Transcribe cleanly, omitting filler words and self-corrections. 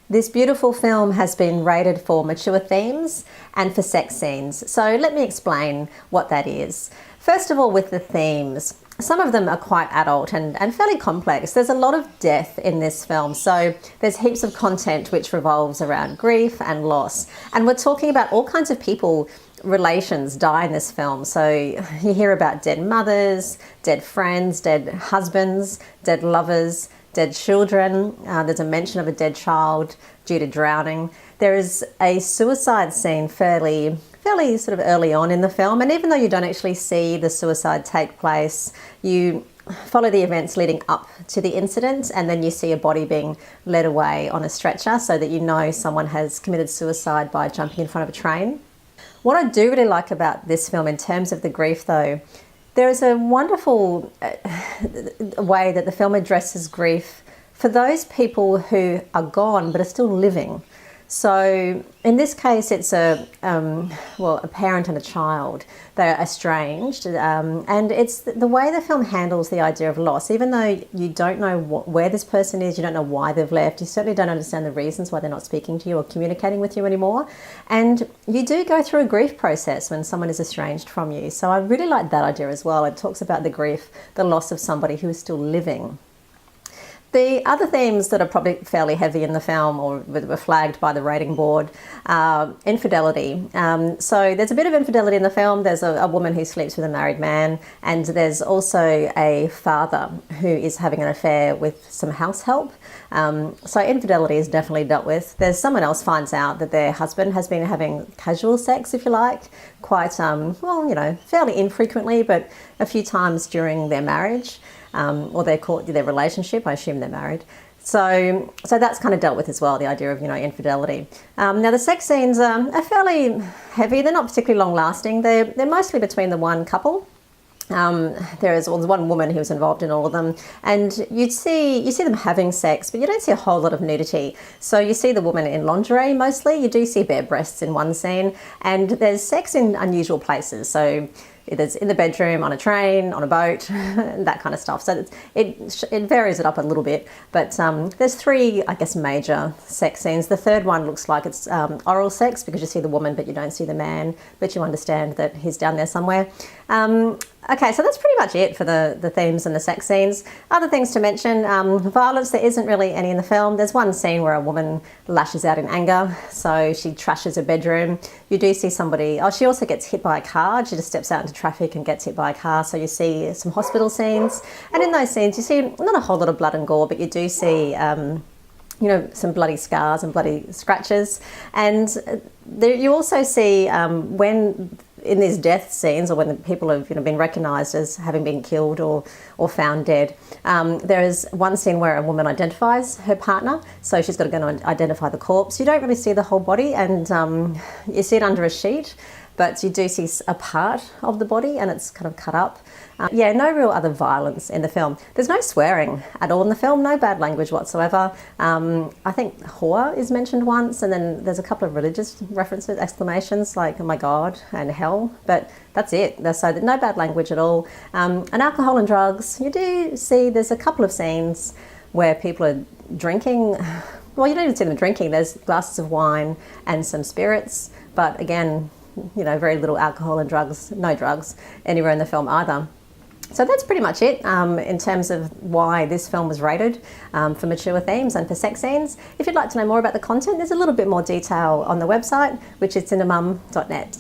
This beautiful film has been rated for mature themes and for sex scenes. So let me explain what that is. First of all, with the themes, some of them are quite adult and fairly complex. There's a lot of death in this film, so there's heaps of content which revolves around grief and loss. And we're talking about all kinds of people, relations die in this film. So you hear about dead mothers, dead friends, dead husbands, dead lovers, dead children. There's a mention of a dead child due to drowning. There is a suicide scene fairly sort of early on in the film, and even though you don't actually see the suicide take place, you follow the events leading up to the incident, and then you see a body being led away on a stretcher so that you know someone has committed suicide by jumping in front of a train. What I do really like about this film in terms of the grief though, there is a wonderful way that the film addresses grief for those people who are gone but are still living. So in this case, it's a parent and a child. They're estranged, and it's the way the film handles the idea of loss. Even though you don't know where this person is, you don't know why they've left, you certainly don't understand the reasons why they're not speaking to you or communicating with you anymore. And you do go through a grief process when someone is estranged from you. So I really like that idea as well. It talks about the grief, the loss of somebody who is still living. The other themes that are probably fairly heavy in the film, or were flagged by the rating board, infidelity. So there's a bit of infidelity in the film. There's a woman who sleeps with a married man, and there's also a father who is having an affair with some house help. So infidelity is definitely dealt with. There's someone else finds out that their husband has been having casual sex, if you like, quite, fairly infrequently, but a few times during their marriage. Or their relationship. I assume they're married. So that's kind of dealt with as well, the idea of, infidelity. Now the sex scenes are fairly heavy. They're not particularly long lasting. They're mostly between the one couple. There's one woman who was involved in all of them, and you see them having sex, but you don't see a whole lot of nudity. So you see the woman in lingerie mostly. You do see bare breasts in one scene, and there's sex in unusual places. So it's in the bedroom, on a train, on a boat, and that kind of stuff. So it varies it up a little bit. But there's three, I guess, major sex scenes. The third one looks like it's oral sex because you see the woman but you don't see the man, but you understand that he's down there somewhere. Okay, so that's pretty much it for the themes and the sex scenes. Other things to mention, violence, there isn't really any in the film. There's one scene where a woman lashes out in anger, so she trashes her bedroom. You do see somebody, she also gets hit by a car. She just steps out into traffic and gets hit by a car, so you see some hospital scenes. And in those scenes, you see not a whole lot of blood and gore, but you do see some bloody scars and bloody scratches. And you also see when in these death scenes, or when the people have been recognised as having been killed or found dead, there is one scene where a woman identifies her partner, so she's got to go and identify the corpse. You don't really see the whole body, and you see it under a sheet, but you do see a part of the body and it's kind of cut up. No real other violence in the film. There's no swearing at all in the film, no bad language whatsoever. I think whore is mentioned once, and then there's a couple of religious references, exclamations like, oh my God, and hell, but that's it. So no bad language at all. And alcohol and drugs, you do see there's a couple of scenes where people are drinking. Well, you don't even see them drinking. There's glasses of wine and some spirits, but again, very little alcohol and drugs, no drugs anywhere in the film either. So that's pretty much it in terms of why this film was rated for mature themes and for sex scenes. If you'd like to know more about the content, there's a little bit more detail on the website, which is cinemum.net.